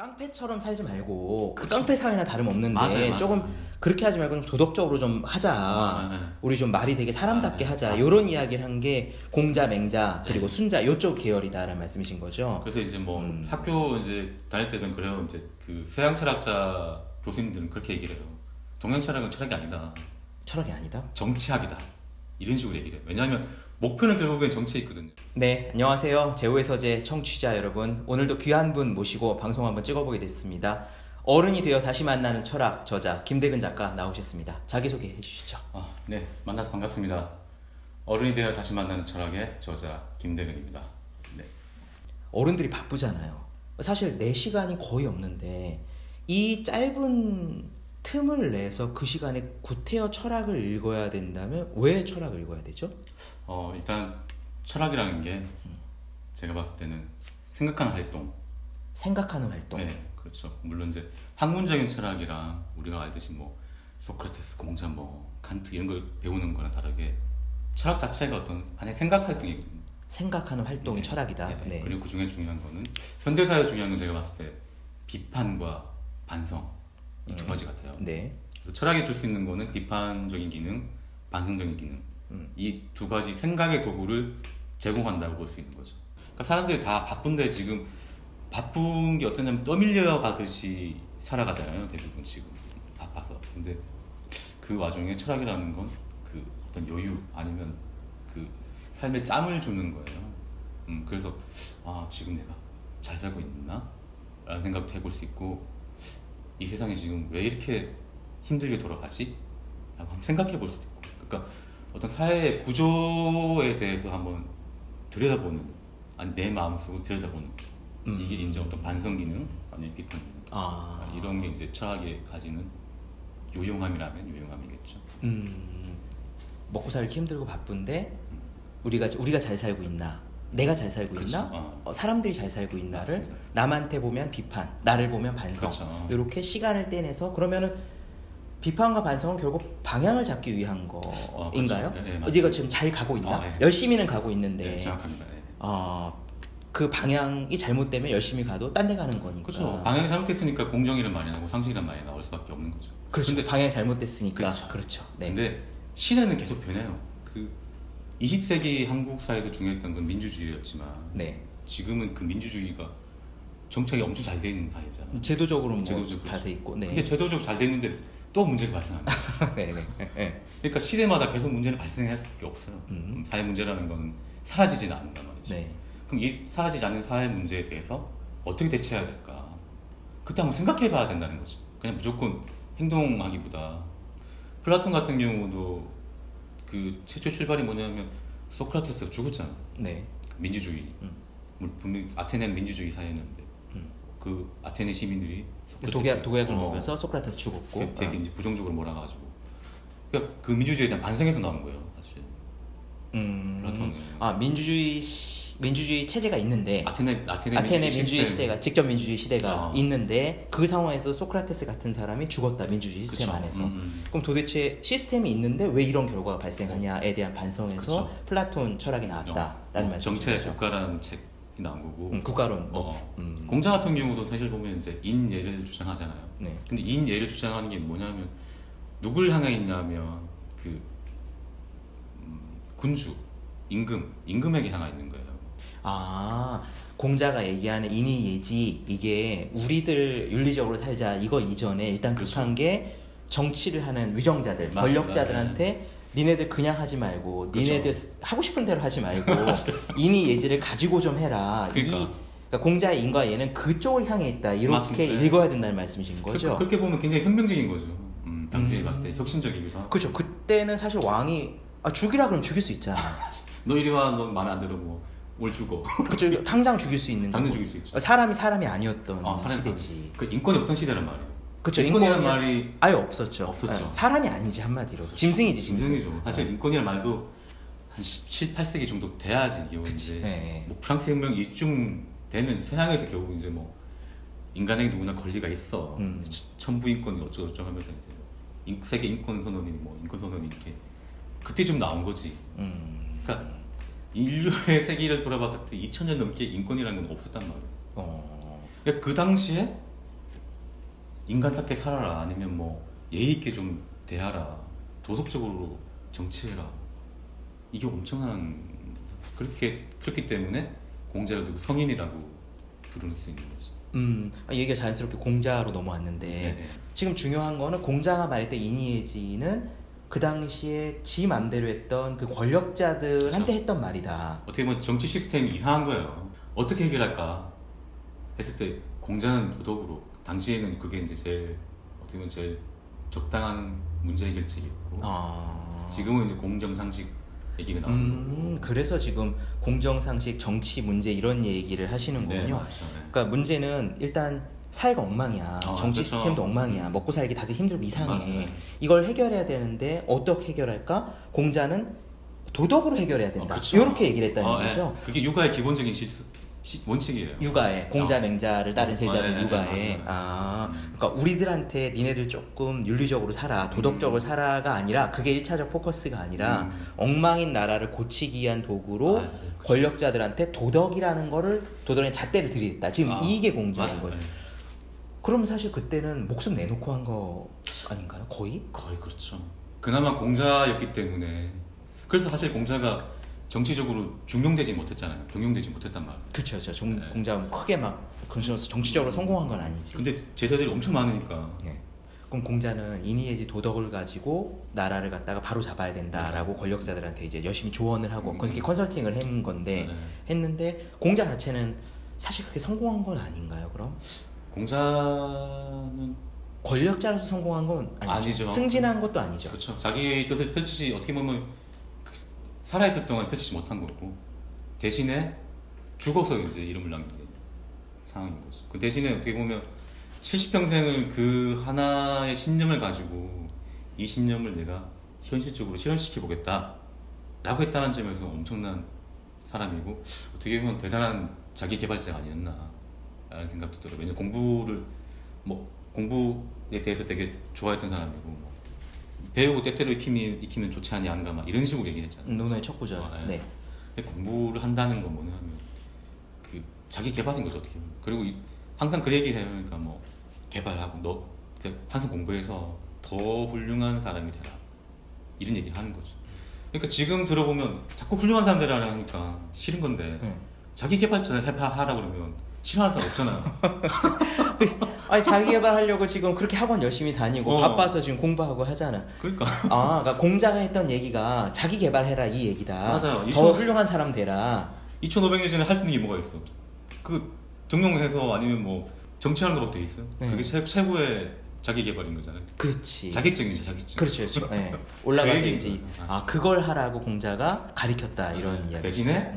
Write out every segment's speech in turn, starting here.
깡패처럼 살지 말고 그 그쵸. 깡패 사회나 다름없는데 맞아요. 조금 그렇게 하지 말고 좀 도덕적으로 좀 하자. 우리 좀 말이 되게 사람답게 하자. 맞아요. 이런 이야기를 한 게 공자, 맹자 그리고 순자 요쪽 계열이다라는 말씀이신 거죠. 그래서 이제 뭐 학교 이제 다닐 때는 그래요. 이제 그 서양 철학자 교수님들은 그렇게 얘기를 해요. 동양 철학은 철학이 아니다. 철학이 아니다. 정치학이다. 이런 식으로 얘기를 해요. 왜냐하면 목표는 결국엔 정치에 있거든요. 네, 안녕하세요. 제호의 서재 청취자 여러분. 오늘도 귀한 분 모시고 방송 한번 찍어보게 됐습니다. 어른이 되어 다시 만나는 철학 저자 김대근 작가 나오셨습니다. 자기소개해 주시죠. 네, 만나서 반갑습니다. 어른이 되어 다시 만나는 철학의 저자 김대근입니다. 네. 어른들이 바쁘잖아요. 사실 내 시간이 거의 없는데 이 짧은 틈을 내서 그 시간에 구태여 철학을 읽어야 된다면 왜 철학을 읽어야 되죠? 일단 철학이라는 게 제가 봤을 때는 생각하는 활동. 생각하는 활동. 네, 그렇죠. 물론 이제 학문적인 철학이랑 우리가 알듯이 뭐 소크라테스, 공자, 뭐 칸트 이런 걸 배우는 거랑 다르게 철학 자체가 어떤 안에 생각 활동이거든요. 생각하는 활동이 네. 철학이다. 네. 네. 그리고 그 중에 중요한 거는 현대사회 중요한 건 제가 봤을 때 비판과 반성 이 두 가지 같아요. 네. 그래서 철학이 줄 수 있는 거는 비판적인 기능, 반성적인 기능. 이 두 가지 생각의 도구를 제공한다고 볼 수 있는 거죠. 그러니까 사람들이 다 바쁜데 지금 바쁜 게 어떠냐면 떠밀려 가듯이 살아가잖아요. 대부분 지금 바빠서. 근데 그 와중에 철학이라는 건 그 어떤 여유 아니면 그 삶에 짬을 주는 거예요. 그래서 지금 내가 잘 살고 있나? 라는 생각도 해볼 수 있고 이 세상이 지금 왜 이렇게 힘들게 돌아가지? 라고 한번 생각해 볼 수도 있고 그러니까 어떤 사회의 구조에 대해서 한번 들여다보는 아니 내 마음속으로 들여다보는 이게 이제 어떤 반성 기능 아니면 비판 기능 이런 게 이제 철학이 가지는 유용함이라면 유용함이겠죠. 먹고 살기 힘들고 바쁜데 우리가 잘 살고 있나? 내가 잘 살고 그쵸. 있나? 사람들이 잘 살고 있나를 맞습니다. 남한테 보면 비판, 나를 보면 반성. 그쵸. 이렇게 시간을 떼내서 그러면은 비판과 반성은 결국 방향을 잡기 위한 거인가요? 그렇죠. 네, 우리가 지금 잘 가고 있나? 네. 열심히는 가고 있는데 네, 정확합니다. 네. 그 방향이 잘못되면 열심히 가도 딴 데 가는 거니까. 그렇죠. 방향이 잘못됐으니까 공정이란 말이 나오고 상식이란 말이 나올 수밖에 없는 거죠. 그렇죠. 근데 방향이 잘못됐으니까. 그렇죠. 네. 근데 시대는 계속 변해요. 그 20세기 한국 사회에서 중요했던 건 민주주의였지만 네. 지금은 그 민주주의가 정책이 엄청 잘 돼 있는 사회잖아요. 제도적으로 뭐 제도적으로 다 돼 있고. 네. 근데 제도적으로 잘 돼 있는데 또 문제가 발생한다. 네. 그러니까 시대마다 계속 문제는 발생할 수밖에 없어요. 사회 문제라는 건 사라지진 않는단 말이죠. 네. 그럼 이 사라지지 않는 사회 문제에 대해서 어떻게 대처해야 될까? 그때 한번 생각해 봐야 된다는 거죠. 그냥 무조건 행동하기보다 플라톤 같은 경우도 그 최초 출발이 뭐냐면 소크라테스가 죽었잖아. 네. 민주주의. 분명히 아테네는 민주주의 사회였는데 그 아테네 시민들이 독약을 먹여서 소크라테스 죽었고 되게 이제 부정적으로 몰아가지고 그러니까 그 민주주의에 대한 반성에서 나온 거예요, 사실. 플라톤은. 민주주의 체제가 있는데 아테네 민주주의 시대가 직접 민주주의 시대가 어. 있는데 그 상황에서 소크라테스 같은 사람이 죽었다. 민주주의 시스템 그쵸. 안에서. 그럼 도대체 시스템이 있는데 왜 이런 결과가 발생하냐에 대한 반성에서 그쵸. 플라톤 철학이 나왔다라는 말씀이죠. 정체 국가라는 책이 나온 거고. 국가론. 공자 같은 경우도 사실 보면 이제 인예를 주장하잖아요. 네. 근데 인예를 주장하는 게 뭐냐면 누굴 향해 있냐면 그 군주, 임금에게 향해 있는 거예요. 공자가 얘기하는 인의예지 이게 우리들 윤리적으로 살자 이거 이전에 일단 극한 게 정치를 하는 위정자들, 맞습니다. 권력자들한테 니네들 그냥 하지 말고 니네들 하고 싶은 대로 하지 말고 인의예지를 가지고 좀 해라. 그러니까 공자의 인과 예는 그쪽을 향해 있다. 이렇게 맞습니다. 읽어야 된다는 말씀이신 거죠? 그렇게 보면 굉장히 혁명적인 거죠. 당시에 봤을 때 혁신적이기도 하고. 그렇죠. 그때는 사실 왕이 죽이라 그러면 죽일 수 있잖아. 너 이리 와, 너 마음에 안 들어 뭐 올 죽어. 그렇죠. 당장 죽일 수 있는 당장 거고. 죽일 수 있죠. 사람이 아니었던 사람이 시대지. 그 인권이 없던 시대란 말이에요. 그렇죠. 인권이라는 말이 아예 없었죠. 없었죠. 사람이 아니지 한마디로. 짐승이지 짐승. 짐승이죠. 사실 인권이라는 말도 한 17, 8세기 정도 돼야지 이제 네. 뭐 프랑스 혁명 이쯤 되면 서양에서 결국 이제 뭐 인간에게 누구나 권리가 있어. 천부 인권이 어쩌고저쩌고 하면서 이제 세계 인권 선언이 뭐 인권 선언이 이렇게 그때 좀 나온 거지. 그러니까 인류의 세계를 돌아봤을 때 2000년 넘게 인권이라는 건 없었단 말이에요. 그러니까 그 당시에 인간답게 살아라 아니면 뭐 예의 있게 좀 대하라 도덕적으로 정치해라 이게 엄청난 그렇기 때문에 공자를 두고 성인이라고 부를 수 있는 거죠. 얘기가 자연스럽게 공자로 넘어왔는데 네네. 지금 중요한 거는 공자가 말했던 이니에지는 그 당시에 지 맘대로 했던 그 권력자들한테 그렇죠. 했던 말이다. 어떻게 보면 정치 시스템이 이상한 거예요. 어떻게 해결할까 했을 때 공자는 도덕으로 당시에는 그게 이제 어떻게 보면 제일 적당한 문제 해결책이었고 지금은 이제 공정상식 얘기가 나오는 거고. 그래서 지금 공정상식, 정치 문제 이런 얘기를 하시는 거군요. 네, 맞죠. 네. 그러니까 문제는 일단 사회가 엉망이야. 정치 그렇죠. 시스템도 엉망이야. 먹고 살기 다들 힘들고 이상해. 맞아요. 이걸 해결해야 되는데 어떻게 해결할까? 공자는 도덕으로 해결해야 된다. 그렇죠. 이렇게 얘기를 했다는 거죠. 네. 그게 육아의 기본적인 원칙이에요. 육아에 공자 맹자를 따른 제자는 네, 육아에 네, 그러니까 우리들한테 니네들 조금 윤리적으로 살아 도덕적으로 살아가 아니라 그게 1차적 포커스가 아니라 엉망인 나라를 고치기 위한 도구로 그렇죠. 권력자들한테 도덕의 잣대를 들이댔다. 지금 이게 공자인 거죠. 그러면 사실 그때는 목숨 내놓고 한 거 아닌가요? 거의 그렇죠. 그나마 공자였기 때문에 그래서 사실 공자가 정치적으로 중용되지 못했잖아요. 등용되지 못했단 말이에요. 그렇죠. 공자는 크게 막 정치적으로 성공한 건 아니지. 근데 제자들이 엄청 많으니까. 네. 그럼 공자는 이니에지 도덕을 가지고 나라를 갖다가 바로 잡아야 된다라고 권력자들한테 이제 열심히 조언을 하고 그렇게 컨설팅을 한 건데 했는데 공자 자체는 사실 그렇게 성공한 건 아닌가요? 그럼 공자는 권력자로서 성공한 건 아니죠. 승진한 것도 아니죠. 그렇죠. 자기 뜻을 어떻게 보면 살아있을 동안 펼치지 못한 거고 대신에 죽어서 이제 이름을 남긴 상황인 거죠. 그 대신에 어떻게 보면 70평생을 그 하나의 신념을 가지고 이 신념을 내가 현실적으로 실현시켜보겠다 라고 했다는 점에서 엄청난 사람이고 어떻게 보면 대단한 자기 개발자가 아니었나 라는 생각도 들어요. 왜냐면 공부에 대해서 되게 좋아했던 사람이고 배우고 때때로 익히면 좋지 않니 안가 막 이런 식으로 얘기했잖아요. 논어의 첫 구절. 네. 공부를 한다는 건 뭐냐면 그 자기 개발인 거죠 어떻게 보면. 그리고 항상 그 얘기를 해요. 그러니까 뭐 개발하고 너 항상 공부해서 더 훌륭한 사람이 되라 이런 얘기를 하는 거죠. 그러니까 지금 들어보면 자꾸 훌륭한 사람들을 하니까 싫은 건데 자기 개발자 하라 그러면 싫어하는 사람 없잖아요. 아니 자기 개발하려고 지금 그렇게 학원 열심히 다니고 바빠서 지금 공부하고 하잖아. 그러니까. 그러니까 공자가 했던 얘기가 자기 개발해라 이 얘기다. 맞아요. 더 훌륭한 사람 되라. 2500년 전에 할 수 있는 게 뭐가 있어? 그 등용해서 아니면 뭐 정치하는 거밖에 돼 있어요. 네. 그게 최고의 자기 개발인 거잖아요. 그렇지. 자기증이죠, 자기증. 그렇죠. 네. 올라가서 이제 그걸 하라고 공자가 가리켰다 이런 이야기. 대신에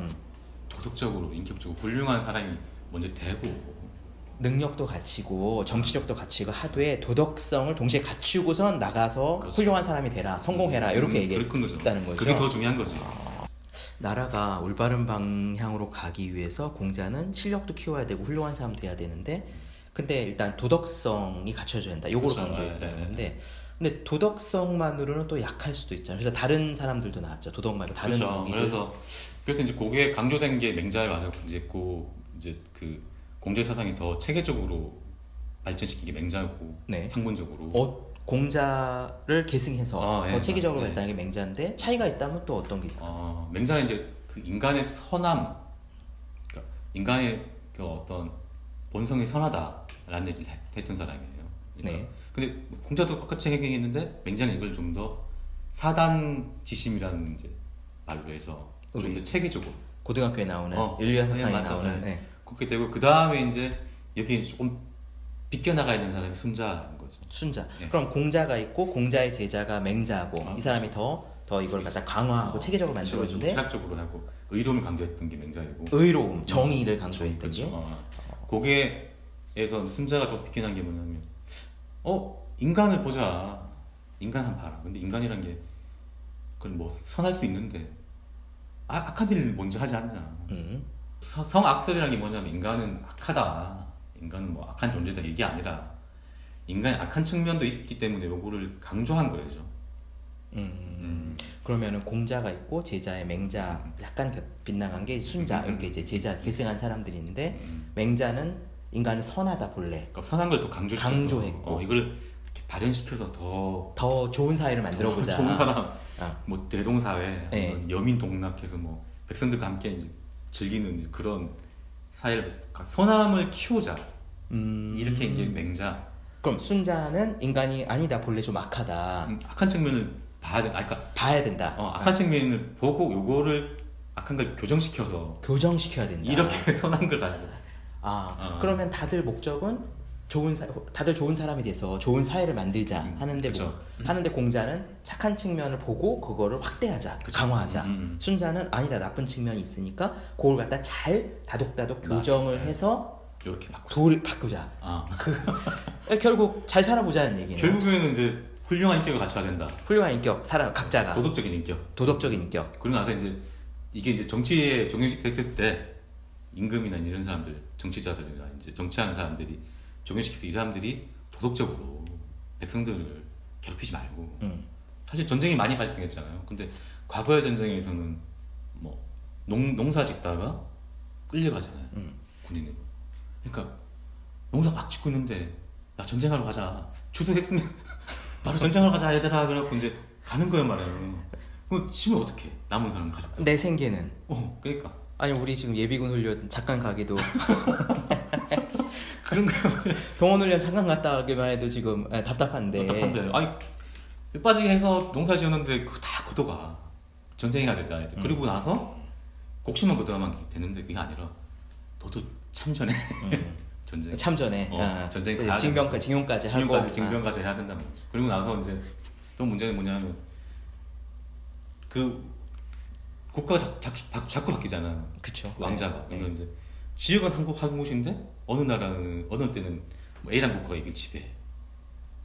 도덕적으로 인격적으로 훌륭한 사람이 먼저 되고 능력도 갖추고 정치력도 갖추고 하되 도덕성을 동시에 갖추고선 나가서 그렇죠. 훌륭한 사람이 되라 성공해라 이렇게 얘기했다는 거죠. 그게 더 중요한 거지. 나라가 올바른 방향으로 가기 위해서 공자는 실력도 키워야 되고 훌륭한 사람 돼야 되는데 근데 일단 도덕성이 갖춰져야 된다. 요거를 그렇죠. 강조했다는 건데 근데 도덕성만으로는 또 약할 수도 있잖아요. 그래서 다른 사람들도 나왔죠. 도덕 말고 다른 무기들. 그래서 이제 그게 강조된 게 맹자에 와서 이제 그 공제 사상이 더 체계적으로 발전시킨 게 맹자고 네. 학문적으로 공자를 계승해서 더 체계적으로 네. 했다는 게 맹자인데 차이가 있다면 또 어떤 게 있을까요? 맹자는 이제 그 인간의 선함, 그러니까 인간의 그 어떤 본성이 선하다라는 얘기를 했던 사람이에요. 그러니까 네. 근데 공자도 똑같이 행했는데 맹자는 이걸 좀 더 사단지심이라는 이제 말로 해서 좀 더 체계적으로 고등학교에 나오는 윤리학 사상에 나오는 네. 그렇게 되고 그 다음에 이제 여기 조금 비껴나가야 되는 사람이 순자인 거죠. 순자. 네. 그럼 공자가 있고 공자의 제자가 맹자고 이 사람이 더 이걸 갖다 강화하고 체계적으로 만들었는데 철학적으로 하고 의로움을 강조했던 게 맹자이고 의로움, 정의를 강조했던 게 거기에서 순자가 좀 비껴난 게 뭐냐면 인간을 보자. 인간 한번 봐라. 근데 인간이란 게 그건 뭐 선할 수 있는데 악한 일 먼저 하지 않냐. 성악설이라는 게 뭐냐면 인간은 악하다. 인간은 뭐 악한 존재다. 이게 아니라 인간의 악한 측면도 있기 때문에 요거를 강조한 거죠. 그러면은 공자가 있고 제자의 맹자 약간 빗나간 게 순자 이렇게 이제 제자 계승한 사람들이 있는데 맹자는 인간은 선하다 본래. 그러니까 선한 걸 더 강조했고 이걸 이렇게 발현시켜서 더 좋은 사회를 만들어보자. 좋은 사람, 뭐 대동사회, 네. 여민 동락해서 뭐 백성들과 함께 이제 즐기는 이제 그런 사회를 그러니까 선함을 키우자. 이렇게 이제 맹자. 그럼 순자는 인간이 아니다 본래 좀 악하다. 악한 측면을 그러니까 봐야 된다. 악한 측면을 보고 요거를 악한 걸 교정시켜서 교정시켜야 된다. 이렇게 선한 걸 봐야 돼. 그러면 다들 목적은 다들 좋은 사람이 돼서 좋은 사회를 만들자 하는데 하는데 공자는 착한 측면을 보고 그거를 확대하자, 강화하자. 순자는 아니다 나쁜 측면이 있으니까 그걸 갖다 잘 다독다독 교정을 해서 이렇게 바꾸자. 결국 잘 살아보자는 얘기는. 결국에는 이제 훌륭한 인격을 갖춰야 된다. 훌륭한 인격, 사람 각자가 도덕적인 인격. 그리고 나서 이제 이게 이제 정치에 적용시켰을 때 임금이나 이런 사람들, 정치자들이나 이제 정치하는 사람들이 적용시켜서 이 사람들이 도덕적으로 백성들을 괴롭히지 말고. 사실 전쟁이 많이 발생했잖아요. 근데 과거의 전쟁에서는 뭐 농사 짓다가 끌려가잖아요. 군인으로. 그러니까 농사 막 짓고 있는데 야 전쟁하러 가자. 추수했으면 바로 전쟁하러 가자 얘들아. 그래갖고 이제 가는 거란 말이에요. 그럼 지금 어떻게 남은 사람 가족들? 내 생계는. 그러니까. 아니 우리 지금 예비군 훈련 잠깐 가기도 그런 거요. 동원 훈련 잠깐 갔다 오기만 해도 지금 답답한데. 아니 빠지게 해서 농사 지었는데 그거 다 걷어가. 전쟁이 가야 되잖아요. 그리고 나서 곡식만 걷어가면 되는데 그게 아니라 너도 참전해. 전쟁. 참전해. 전쟁 징용까지 하고. 징병까지 해야 된다는 거죠. 그리고 나서 이제 또 문제는 뭐냐면 그 국가가 자꾸 바뀌잖아요. 그쵸. 왕자가. 네. 그래서 이제 지역은 한 곳인데 어느 나라는 어느 때는 뭐 A랑 국가가 이길 지배.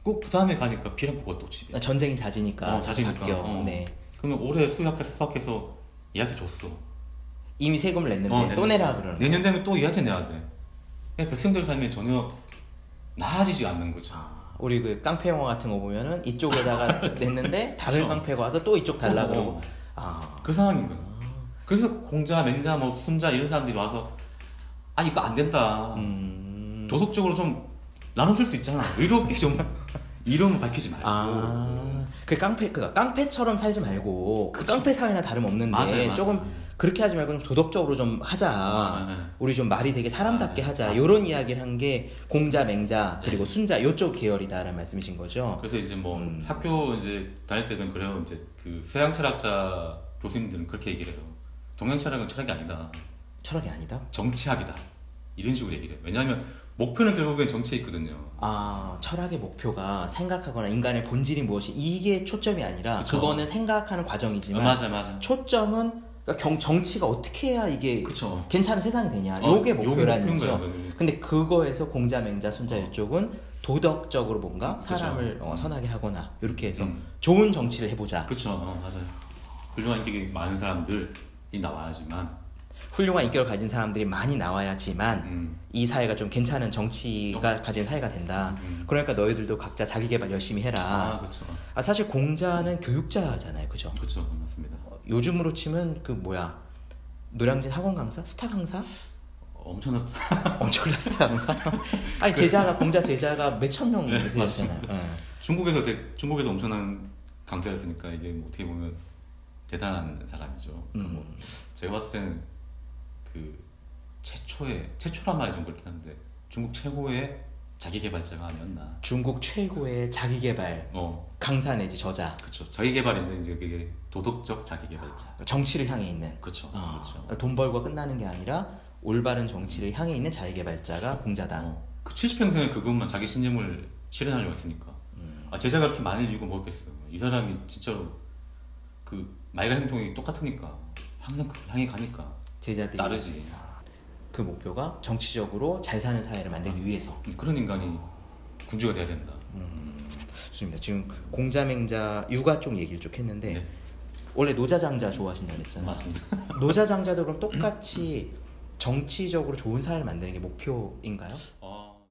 꼭 그 다음에 가니까 B랑 국가가 또 지배. 전쟁이 잦으니까. 바뀌어. 네. 그러면 올해 수확해서 얘한테 줬어. 이미 세금을 냈는데 또 내라 그러는. 내년 되면 또 얘한테 내야 돼. 백성들 삶이 전혀 나아지지 않는 거죠. 우리 그 깡패 영화 같은 거 보면은 이쪽에다가 냈는데 다른 깡패가 와서 또 이쪽 달라 그러고. 그 상황인 거야. 그래서 공자, 맹자, 뭐 순자 이런 사람들이 와서 이거 안 된다. 도덕적으로 좀 나눠줄 수 있잖아. 의롭게 좀 이름을 밝히지 말고. 깡패처럼 살지 말고 그 깡패 사회나 다름없는데 맞아요. 조금 그렇게 하지 말고 좀 도덕적으로 좀 하자. 우리 좀 말이 되게 사람답게 하자. 이런 이야기를 한 게 공자, 맹자 그리고 순자 이쪽 계열이다라는 말씀이신 거죠. 그래서 이제 뭐 학교 이제 다닐 때는 그래요. 이제 그 서양 철학자 교수님들은 그렇게 얘기를 해요. 동양 철학은 철학이 아니다. 철학이 아니다? 정치학이다. 이런 식으로 얘기를 해요. 왜냐하면 목표는 결국엔 정치에 있거든요. 철학의 목표가 생각하거나 인간의 본질이 무엇이 이게 초점이 아니라 그쵸. 그거는 생각하는 과정이지만 맞아. 초점은 그러니까 정치가 어떻게 해야 이게 그쵸. 괜찮은 세상이 되냐. 요게 목표라는 요게 거죠. 목표인 근데 그거에서 공자, 맹자, 순자 이쪽은 도덕적으로 뭔가 그쵸. 사람을 선하게 하거나 이렇게 해서 좋은 정치를 해보자. 그렇죠. 맞아요. 훌륭한 인격이 많은 사람들이 나와야지만 훌륭한 인격을 가진 사람들이 많이 나와야지만 이 사회가 좀 괜찮은 정치가 가진 사회가 된다. 그러니까 너희들도 각자 자기 개발 열심히 해라. 그렇죠. 사실 공자는 교육자잖아요, 그죠? 그렇죠, 맞습니다. 요즘으로 치면 노량진 학원 강사, 스타 강사, 엄청난 스타 강사. 공자 제자가 몇천 명 되셨잖아요. 중국에서 엄청난 강사였으니까 이게 뭐 어떻게 보면 대단한 사람이죠. 뭐 제가 봤을 때는 그 최초란 말이 좀 그렇긴 한데 중국 최고의 자기개발자가 아니었나. 중국 최고의 자기개발 강사 내지 저자. 그렇죠. 자기개발인데 이제 그게 도덕적 자기개발자. 정치를 향해 있는. 그렇죠. 돈 벌고 끝나는 게 아니라 올바른 정치를 향해 있는 자기개발자가 공자다. 그 70평생을 그것만 자기 신념을 실현하려고 했으니까. 제자가 그렇게 많을 이유가 뭐겠어요. 이 사람이 진짜로 그 말과 행동이 똑같으니까 항상 그 향해 가니까 제자들이 따르지. 그 목표가 정치적으로 잘 사는 사회를 만들기 위해서 그런 인간이 군주가 돼야 된다. 좋습니다. 지금 공자, 맹자, 육아 쪽 얘기를 쭉 했는데 네. 원래 노자장자 좋아하신다고 했잖아요. 맞습니다. 노자장자도 그럼 똑같이 정치적으로 좋은 사회를 만드는 게 목표인가요?